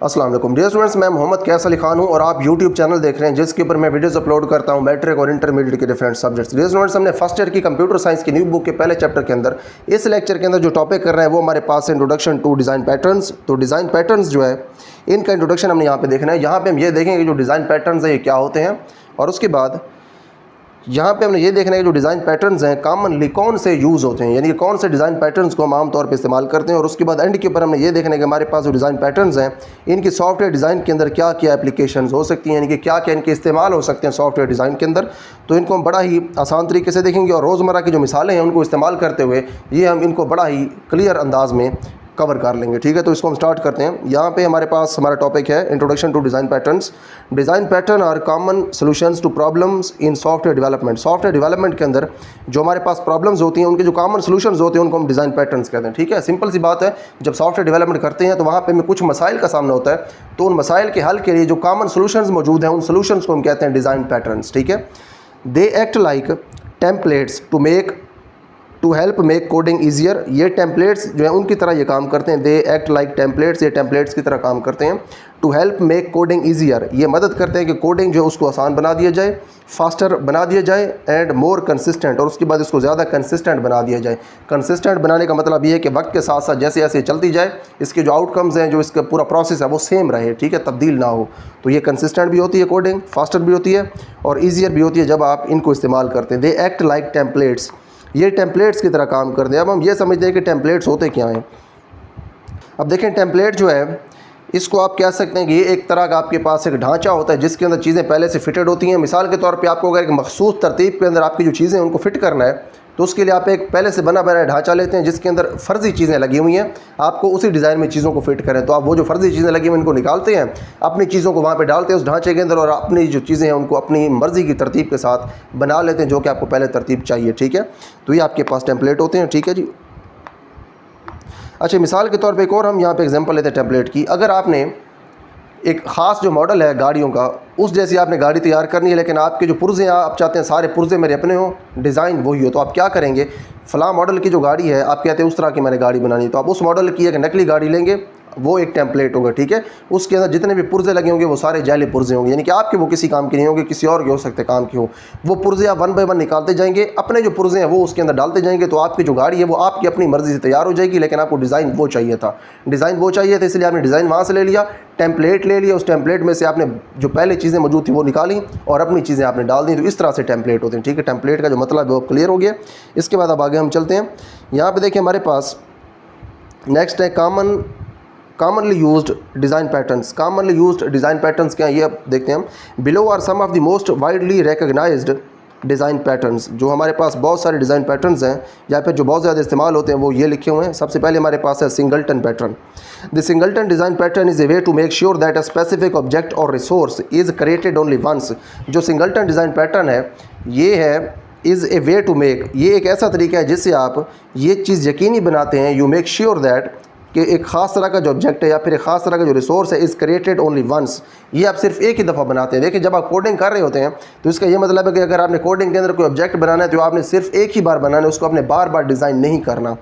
अस्सलाम वालेकुम dear students, मैं मोहम्मद कैस अली खान हूं और आप यूट्यूब चैनल देख रहे हैं जिसके ऊपर मैं वीडियोस अपलोड करता हूं मैट्रिक और इंटरमीडिएट के डिफरेंट सब्जेक्ट्स। डियर स्टूडेंट्स, हमने फर्स्ट ईयर की कंप्यूटर साइंस की न्यू बुक के पहले चैप्टर के अंदर इस लेक्चर के अंदर जो टॉपिक कर रहे हैं वो हमारे पास है इंट्रोडक्शन टू डिज़ाइन पैटर्न्स। तो डिज़ाइन पैटर्न्स जो है इनका इंट्रोडक्शन हमने यहाँ पर देखना है। यहाँ पर हम ये देखेंगे कि जो डिज़ाइन पैटर्न्स हैं ये क्या होते हैं, और उसके बाद यहाँ पे हमने ये देखना है कि जो डिज़ाइन पैटर्न्स हैं कॉमनली कौन से यूज़ होते हैं, यानी कि कौन से डिज़ाइन पैटर्न्स को हम आम तौर पे इस्तेमाल करते हैं। और उसके बाद एंड के ऊपर हमने ये देखना है कि हमारे पास जो डिज़ाइन पैटर्न्स हैं इनकी सॉफ्टवेयर डिज़ाइन के अंदर क्या क्या एप्लीकेशंस हो सकती हैं, यानी कि क्या क्या इनके इस्तेमाल हो सकते हैं सॉफ्टवेयर डिज़ाइन के अंदर। तो इनको हम बड़ा ही आसान तरीके से देखेंगे और रोज़मर्रा की जो मिसालें हैं उनको इस्तेमाल करते हुए ये हम इनको बड़ा ही क्लियर अंदाज में कवर कर लेंगे। ठीक है, तो इसको हम स्टार्ट करते हैं। यहाँ पे हमारे पास हमारा टॉपिक है introduction to design patterns. Design pattern are common solutions to problems in software development. Software development के अंदर जो हमारे पास प्रॉब्लम्स होती हैं उनके जो कॉमन सॉल्यूशंस होते हैं उनको हम डिज़ाइन पैटर्न्स कहते हैं। ठीक है, सिंपल सी बात है, जब सॉफ्टवेयर डेवलपमेंट करते हैं तो वहाँ पर हमें कुछ मसाइल का सामना होता है, तो उन मसाइल के हल के लिए जो कॉमन सॉल्यूशंस मौजूद हैं उन सॉल्यूशंस को हम कहते हैं डिज़ाइन पैटर्न्स। ठीक है, they act like templates to help make coding easier. ये टेम्पलेट्स जो है उनकी तरह ये काम करते हैं। दे एक्ट लाइक टेम्पलेट्स, ये टेम्पलेट्स की तरह काम करते हैं। To help make coding easier, ये मदद करते हैं कि कोडिंग जो है उसको आसान बना दिया जाए, फास्टर बना दिया जाए, एंड मोर कंसिस्टेंट, और उसके बाद इसको ज़्यादा कंसिस्टेंट बना दिया जाए। कंसिस्टेंट बनाने का मतलब ये है कि वक्त के साथ साथ जैसे जैसे चलती जाए इसके जो आउटकम्स हैं, जो इसका पूरा प्रोसेस है वो सेम रहे। ठीक है, तब्दील ना हो। तो ये कंसिस्टेंट भी होती है कोडिंग, फास्टर भी होती है और ईजियर भी होती है जब आप इनको इस्तेमाल करते हैं। दे एक्ट लाइक टेम्पलेट्स, ये टेम्पलेट्स की तरह काम करते हैं। अब हम ये समझते हैं कि टेम्पलेट्स होते क्या हैं। अब देखें, टेम्पलेट जो है इसको आप कह सकते हैं कि ये एक तरह का आपके पास एक ढांचा होता है जिसके अंदर चीज़ें पहले से फिटेड होती हैं। मिसाल के तौर पे आपको अगर एक मखसूस तरतीब के अंदर आपकी जो चीज़ें हैं उनको फिट करना है तो उसके लिए आप एक पहले से बना बनाया ढांचा लेते हैं जिसके अंदर फ़र्ज़ी चीज़ें लगी हुई हैं, आपको उसी डिज़ाइन में चीज़ों को फिट करें। तो आप वो जो फ़र्ज़ी चीज़ें लगी हुई इनको निकालते हैं, अपनी चीज़ों को वहाँ पे डालते हैं उस ढांचे के अंदर, और अपनी जो चीज़ें हैं उनको अपनी मर्ज़ी की तरतीब के साथ बना लेते हैं जो कि आपको पहले तरतीब चाहिए। ठीक है, तो ये आपके पास टेम्पलेट होते हैं। ठीक है जी। अच्छा, मिसाल के तौर पर एक और हम यहाँ पर एग्जाम्पल लेते हैं टेम्पलेट की। अगर आपने एक ख़ास जो मॉडल है गाड़ियों का, उस जैसी आपने गाड़ी तैयार करनी है, लेकिन आपके जो पुर्जे हैं आप चाहते हैं सारे पुर्जे मेरे अपने हो, डिज़ाइन वही हो, तो आप क्या करेंगे, फ़लाँ मॉडल की जो गाड़ी है आप कहते हैं उस तरह की मैंने गाड़ी बनानी है, तो आप उस मॉडल की एक नकली गाड़ी लेंगे, वो एक टेम्पलेट होगा। ठीक है, उसके अंदर जितने भी पुर्जे लगे होंगे वो सारे जाली पुर्जे होंगे, यानी कि आपके वो किसी काम के नहीं होंगे, किसी और के हो सकते काम के हो। वो पुर्जे आप वन बाय वन निकालते जाएंगे, अपने जो पुर्जे हैं वो उसके अंदर डालते जाएंगे, तो आपकी जो गाड़ी है वो आपकी अपनी मर्ज़ी से तैयार हो जाएगी। लेकिन आपको डिज़ाइन वो चाहिए था, इसलिए आपने डिज़ाइन वहाँ से ले लिया, टेम्पलेट ले लिया, उस टेम्पलेट में से आपने जो पहले चीज़ें मौजूद थी वो निकाली और अपनी चीज़ें आपने डाल दी। तो इस तरह से टेम्पलेट होते हैं। ठीक है, टेम्पलेट का जो मतलब है वो क्लियर हो गया। इसके बाद अब आगे हम चलते हैं। यहाँ पे देखिए हमारे पास नेक्स्ट है commonly used design patterns. Commonly used design patterns क्या है ये अब देखते हैं हम। Below are some of the most widely recognized design patterns. जो हमारे पास बहुत सारे डिज़ाइन पैटर्न्स हैं या फिर जो बहुत ज़्यादा इस्तेमाल होते हैं वो ये लिखे हुए हैं। सबसे पहले हमारे पास है singleton pattern. The singleton design pattern is a way to make sure that a specific object और resource is created only once. जो सिंगलटन डिज़ाइन पैटर्न है ये है is a way to make, ये एक ऐसा तरीका है जिससे आप ये चीज़ यकीनी बनाते हैं, यू मेक श्योर दैट कि एक ख़ास तरह का जो ऑब्जेक्ट है या फिर एक ख़ास तरह का जो रिसोर्स है इज़ क्रिएटेड ओनली वंस। ये आप सिर्फ एक ही दफ़ा बनाते हैं। देखिए, जब आप कोडिंग कर रहे होते हैं तो इसका ये मतलब है कि अगर आपने कोडिंग के अंदर कोई ऑब्जेक्ट बनाना है तो आपने सिर्फ एक ही बार बनाना है, उसको आपने बार बार डिज़ाइन नहीं करना।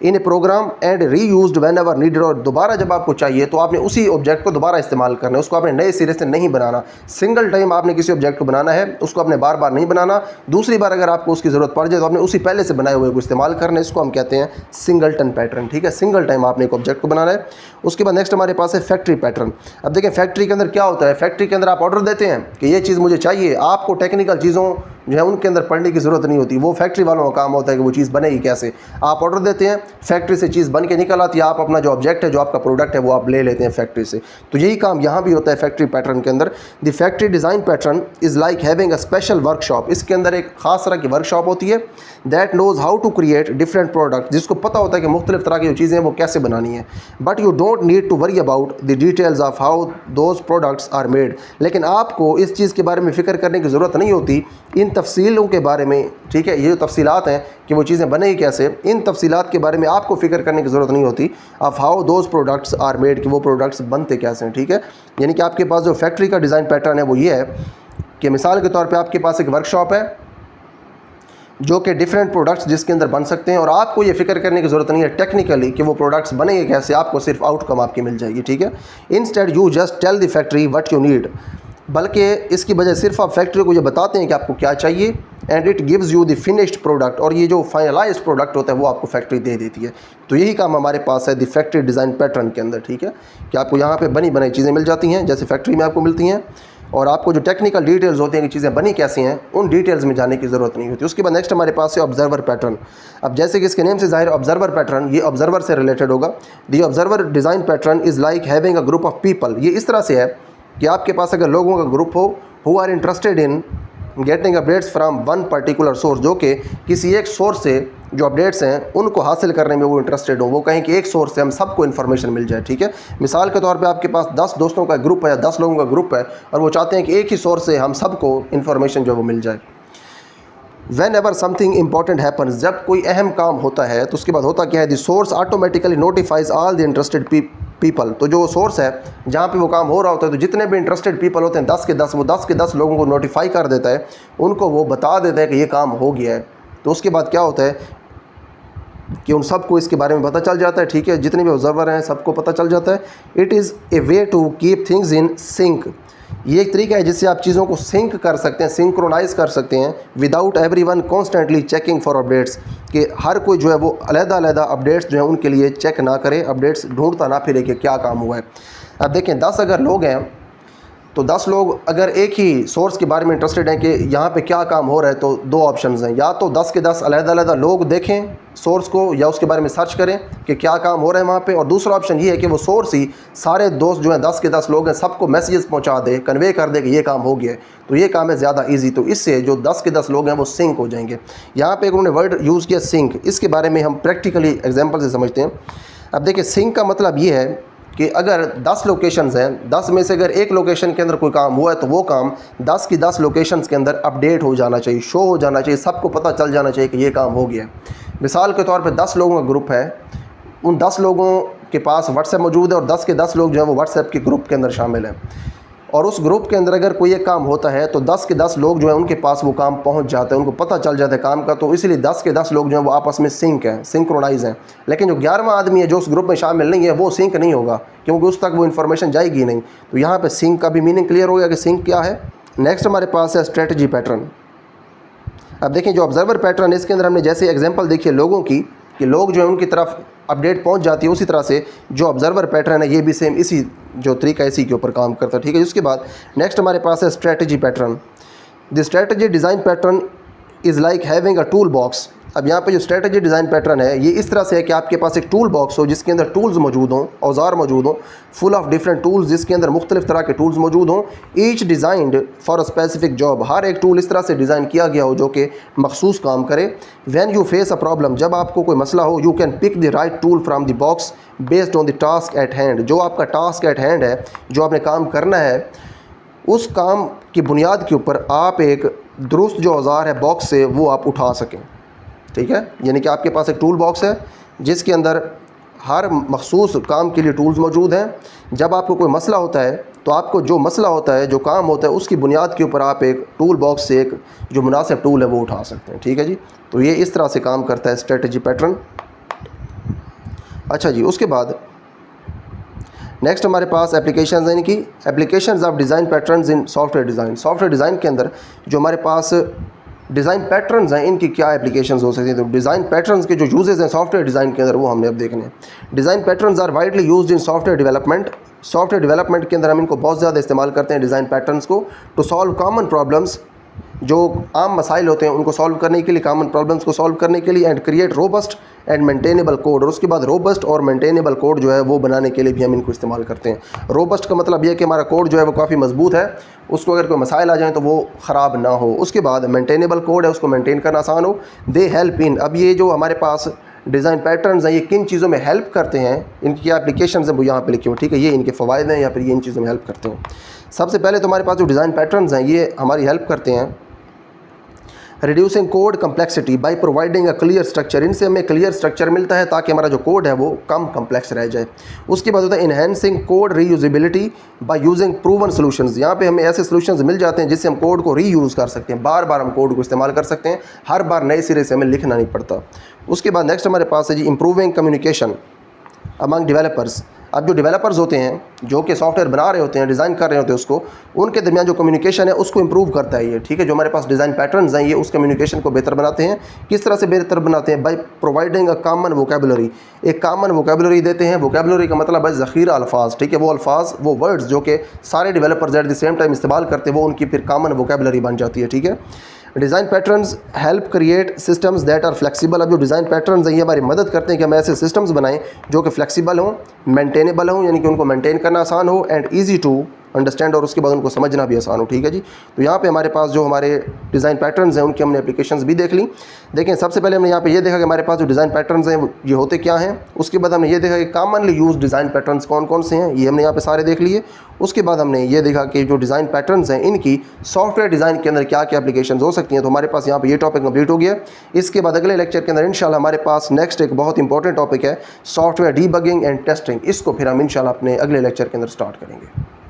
इन ए programme and re used when ever needed, और दोबारा जब आपको चाहिए तो आपने उसी ऑब्जेक्ट को दोबारा इस्तेमाल करना है, उसको आपने नए सिरे से नहीं बनाना। सिंगल टाइम आपने किसी ऑब्जेक्ट को बनाना है, उसको आपने बार बार नहीं बनाना। दूसरी बार अगर आपको उसकी ज़रूरत पड़ जाए तो आपने उसी पहले से बनाए हुए को इस्तेमाल करना है। इसको हम कहते हैं सिंगलटन पैटर्न। ठीक है, सिंगल टाइम आपने एक ऑब्जेक्ट को बनाना है। उसके बाद नेक्स्ट हमारे पास है फैक्ट्री पैटर्न। अब देखिए, फैक्ट्री के अंदर क्या होता है, फैक्ट्री के अंदर आप ऑर्डर देते हैं कि ये चीज़ मुझे चाहिए, आपको टेक्निकल चीज़ों जो है उनके अंदर पढ़ने की ज़रूरत नहीं होती, वो फैक्ट्री वालों का काम होता है कि वो चीज़ बनेगी कैसे। आप ऑर्डर देते हैं, फैक्ट्री से चीज़ बन के निकल आती है, आप अपना जो ऑब्जेक्ट है, जो आपका प्रोडक्ट है वो आप ले लेते हैं फैक्ट्री से। तो यही काम यहाँ भी होता है फैक्ट्री पैटर्न के अंदर। The factory design pattern is like having a special workshop. इसके अंदर एक ख़ास तरह की वर्कशॉप होती है that knows how to create different product, जिसको पता होता है कि मुख्तलिफ तरह की जो चीज़ें हैं वो कैसे बनानी है। But you don't need to worry about the details of how those products are made. लेकिन आपको इस चीज़ के बारे में फ़िक्र करने की ज़रूरत नहीं होती, इन तफसीलों के बारे में। ठीक है, ये जो तफसीलात हैं कि वो चीज़ें बनेगी कैसे, इन तफसीलात के बारे में आपको फ़िक्र करने की ज़रूरत नहीं होती। Of how those products are made, कि वो प्रोडक्ट्स बनते कैसे हैं। ठीक है, यानी कि आपके पास जो फैक्ट्री का डिज़ाइन पैटर्न है वो ये है कि मिसाल के तौर पे आपके पास एक वर्कशॉप है, जो कि डिफरेंट प्रोडक्ट्स जिसके अंदर बन सकते हैं, और आपको ये फिक्र करने की ज़रूरत नहीं है टेक्निकली कि वो प्रोडक्ट्स बनेंगे कैसे, आपको सिर्फ आउटकम आपकी मिल जाएगी, ठीक है। Instead you just tell the factory what you need, बल्कि इसकी वजह सिर्फ आप फैक्ट्री को ये बताते हैं कि आपको क्या चाहिए, and it gives you the finished product, और ये जो फाइनलाइज प्रोडक्ट होता है वो आपको फैक्ट्री दे देती है। तो यही काम हमारे पास है द फैक्ट्री डिज़ाइन पैटर्न के अंदर, ठीक है, कि आपको यहाँ पे बनी बनाई चीज़ें मिल जाती हैं जैसे फैक्ट्री में आपको मिलती हैं, और आपको जो टेक्निकल डिटेल्स होती हैं कि चीज़ें बनी कैसी हैं उन डिटेल्स में जाने की ज़रूरत नहीं होती। उसके बाद नेक्स्ट हमारे पास है ऑब्जर्वर पैटर्न। अब जैसे कि इसके नेम से ज़ाहिर ऑब्जर्वर पैटर्न, ये ऑब्जर्वर से रिलेटेड होगा। The observer design pattern is like having a group of people, ये इस तरह से है कि आपके पास अगर लोगों का ग्रुप हो who are interested in getting updates from one particular source, जो कि किसी एक सोर्स से जो अपडेट्स हैं उनको हासिल करने में वो इंटरेस्टेड हो, वो कहें कि एक सोर्स से हम सबको इन्फॉर्मेशन मिल जाए, ठीक है। मिसाल के तौर पे आपके पास 10 दोस्तों का ग्रुप है या 10 लोगों का ग्रुप है और वो चाहते हैं कि एक ही सोर्स से हम सबको इन्फॉर्मेशन जो वो मिल जाए। When ever something important happens, जब कोई अहम काम होता है तो उसके बाद होता क्या है, the source automatically notifies all the interested people, तो जो सोर्स है जहाँ पे वो काम हो रहा होता है तो जितने भी इंटरेस्टेड पीपल होते हैं 10 के 10, वो 10 के 10 लोगों को नोटिफाई कर देता है, उनको वो बता देता है कि ये काम हो गया है। तो उसके बाद क्या होता है कि उन सबको इसके बारे में पता चल जाता है, ठीक है, जितने भी ऑब्जर्वर हैं सबको पता चल जाता है। It is a way to keep things in sync, ये एक तरीका है जिससे आप चीज़ों को सिंक कर सकते हैं, सिंक्रोनाइज़ कर सकते हैं, without everyone constantly checking for updates, कि हर कोई जो है वो अलग-अलग अपडेट्स जो है उनके लिए चेक ना करे, अपडेट्स ढूंढता ना फिरे कि क्या काम हुआ है। अब देखें 10 अगर लोग हैं तो 10 लोग अगर एक ही सोर्स के बारे में इंटरेस्टेड हैं कि यहाँ पे क्या काम हो रहा है, तो दो ऑप्शंस हैं, या तो 10 के 10 अलग-अलग लोग देखें सोर्स को या उसके बारे में सर्च करें कि क्या काम हो रहा है वहाँ पे, और दूसरा ऑप्शन ये है कि वो सोर्स ही सारे दोस्त जो हैं 10 के 10 लोग हैं सबको मैसेजेस पहुँचा दे, कन्वे कर दे कि ये काम हो गया है, तो ये काम है ज़्यादा ईजी। तो इससे जो 10 के 10 लोग हैं वो सिंक हो जाएंगे। यहाँ पर एक उन्होंने वर्ड यूज़ किया सिंक, इसके बारे में हम प्रैक्टिकली एग्जाम्पल से समझते हैं। अब देखिए सिंक का मतलब ये है कि अगर 10 लोकेशंस हैं, 10 में से अगर एक लोकेशन के अंदर कोई काम हुआ है तो वो काम 10 की 10 लोकेशंस के अंदर अपडेट हो जाना चाहिए, शो हो जाना चाहिए, सबको पता चल जाना चाहिए कि ये काम हो गया है। मिसाल के तौर पे 10 लोगों का ग्रुप है, उन 10 लोगों के पास व्हाट्सएप मौजूद है और 10 के 10 लोग जो है वो व्हाट्सएप के ग्रुप के अंदर शामिल हैं, और उस ग्रुप के अंदर अगर कोई एक काम होता है तो 10 के 10 लोग जो है उनके पास वो काम पहुंच जाता है, उनको पता चल जाता है काम का, तो इसलिए 10 के 10 लोग जो हैं वो आपस में सिंक हैं, सिंक्रोनाइज हैं। लेकिन जो 11वां आदमी है जो उस ग्रुप में शामिल नहीं है वो सिंक नहीं होगा, क्योंकि उस तक वो इन्फॉर्मेशन जाएगी नहीं। तो यहाँ पर सिंक का भी मीनिंग क्लियर हो गया कि सिंक क्या है। नेक्स्ट हमारे पास है स्ट्रेटजी पैटर्न। अब देखें जो ऑब्जर्वर पैटर्न है इसके अंदर हमने जैसे एग्जाम्पल देखी है लोगों की, कि लोग जो है उनकी तरफ अपडेट पहुंच जाती है, उसी तरह से जो ऑब्जर्वर पैटर्न है ये भी सेम इसी जो तरीका इसी के ऊपर काम करता है, ठीक है। उसके बाद नेक्स्ट हमारे पास है strategy pattern. The strategy design pattern is like having a tool box. अब यहाँ पे जो स्ट्रेटजी डिज़ाइन पैटर्न है ये इस तरह से है कि आपके पास एक टूल बॉक्स हो जिसके अंदर टूल्स मौजूद हों, औजार मौजूद हों, फुल ऑफ डिफरेंट टूल्स जिसके अंदर मुख्तलिफ तरह के टूल्स मौजूद हों, each designed for a specific job, हर एक टूल इस तरह से डिज़ाइन किया गया हो जो कि मखसूस काम करे। When you face a problem, जब आपको कोई मसला हो, you can pick the right tool from the box based on the task at hand, जो आपका टास्क एट हैंड है, जो आपने काम करना है, उस काम की बुनियाद के ऊपर आप एक दुरुस्त जो औजार है बॉक्स से वो आप उठा सकें, ठीक है। यानी कि आपके पास एक टूल बॉक्स है जिसके अंदर हर मखसूस काम के लिए टूल्स मौजूद हैं। जब आपको कोई मसला होता है तो आपको जो मसला होता है, जो काम होता है, उसकी बुनियाद के ऊपर आप एक टूल बॉक्स से एक जो मुनासिब टूल है वो उठा सकते हैं, ठीक है जी। तो ये इस तरह से काम करता है स्ट्रेटजी पैटर्न। अच्छा जी, उसके बाद नेक्स्ट हमारे पास एप्लीकेशंस, यानी कि applications of design patterns in software design. Software design के अंदर जो हमारे पास डिज़ाइन पैटर्न्स हैं इनकी क्या एप्लीकेशंस हो सकती हैं। तो डिज़ाइन पैटर्न्स के जो यूजेस हैं सॉफ्टवेयर डिज़ाइन के अंदर वो हमने अब देखने हैं। Design patterns are widely used in software development. Software development के अंदर हम इनको बहुत ज़्यादा इस्तेमाल करते हैं डिज़ाइन पैटर्न्स को, टू सॉल्व कॉमन प्रॉब्लम्स, जो आम मसाइल होते हैं उनको सॉल्व करने के लिए, कॉमन प्रॉब्लम्स को सॉल्व करने के लिए, and create robust and maintainable code, और उसके बाद रोबस्ट और मेंटेनेबल कोड जो है वो बनाने के लिए भी हम इनको इस्तेमाल करते हैं। रोबस्ट का मतलब ये है कि हमारा कोड जो है वो काफ़ी मजबूत है, उसको अगर कोई मसाइल आ जाए तो वो ख़राब ना हो। उसके बाद मेंटेनेबल कोड है, उसको मेंटेन करना आसान हो। दे हेल्प इन, अब ये जो हमारे पास डिज़ाइन पैटर्न्स हैं ये किन चीज़ों में हेल्प करते हैं, इनकी क्या एप्लीकेशंस हैं वो यहाँ पे लिखे हुए, ठीक है। ये इनके फ़वाइद हैं या फिर ये इन चीज़ों में हेल्प करते हैं। सबसे पहले तो हमारे पास जो डिज़ाइन पैटर्न्स हैं ये हमारी हेल्प करते हैं reducing code complexity by providing a clear structure, इनसे हमें क्लियर स्ट्रक्चर मिलता है ताकि हमारा जो कोड है वो कम कम्प्लेक्स रह जाए। उसके बाद होता है enhancing code reusability by using proven solutions, यहाँ पे हमें ऐसे सॉल्यूशंस मिल जाते हैं जिससे हम कोड को रीयूज़ कर सकते हैं, बार बार हम कोड को इस्तेमाल कर सकते हैं, हर बार नए सिरे से हमें लिखना नहीं पड़ता। उसके बाद नेक्स्ट हमारे पास है जी इम्प्रूविंग कम्युनिकेशन अमंग डेवलपर्स। अब जो डेवलपर्स होते हैं जो कि सॉफ्टवेयर बना रहे होते हैं, डिज़ाइन कर रहे होते हैं, उसको उनके दरमियान जो कम्युनिकेशन है उसको इंप्रूव करता है ये, ठीक है। जो हमारे पास डिज़ाइन पैटर्न्स हैं ये उस कम्युनिकेशन को बेहतर बनाते हैं। किस तरह से बेहतर बनाते हैं? By providing a common vocabulary, एक कॉमन वोकेबुलरी देते हैं। वोकेबुलरी का मतलब है ज़ख़ीरा अल्फाज, ठीक है। वो अल्फाज, वो वर्ड्स जो कि सारे developers at the same time इस्तेमाल करते हैं, वो उनकी फिर कॉमन वोकेबुलरी बन जाती है, ठीक है। Design patterns help create systems that are flexible. अब जो डिज़ाइन पैटर्न्स हैं ये हमारी मदद करते हैं कि हम ऐसे सिस्टम्स बनाएं जो कि फ्लेक्सिबल हों, मेंटेनेबल हों, यानी कि उनको मेंटेन करना आसान हो, एंड ईजी टू अंडरस्टैंड, और उसके बाद उनको समझना भी आसान हो, ठीक है जी। तो यहाँ पे हमारे पास जो हमारे डिज़ाइन पैटर्न्स हैं उनकी हमने एप्लीकेशंस भी देख ली। देखें, सबसे पहले हमने यहाँ पे ये देखा कि हमारे पास जो डिज़ाइन पैटर्न्स हैं ये होते क्या हैं। उसके बाद हमने ये देखा कि कॉमनली यूज डिज़ाइन पैटर्न्स कौन कौन से हैं, ये हमने यहाँ पे सारे देख लिए। उसके बाद हमने ये देखा कि जो डिज़ाइन पैटर्न्स हैं इनकी सॉफ्टवेयर डिज़ाइन के अंदर क्या क्या एप्लीकेशन हो सकती हैं। तो हमारे पास यहाँ पे ये टॉपिक कंप्लीट हो गया। इसके बाद अगले लेक्चर के अंदर इंशाल्लाह हमारे पास नेक्स्ट एक बहुत इंपॉर्टेंट टॉपिक है सॉफ्टवेयर डीबगिंग एंड टेस्टिंग। इसको फिर हम इंशाल्लाह अपने अगले लेक्चर के अंदर स्टार्ट करेंगे।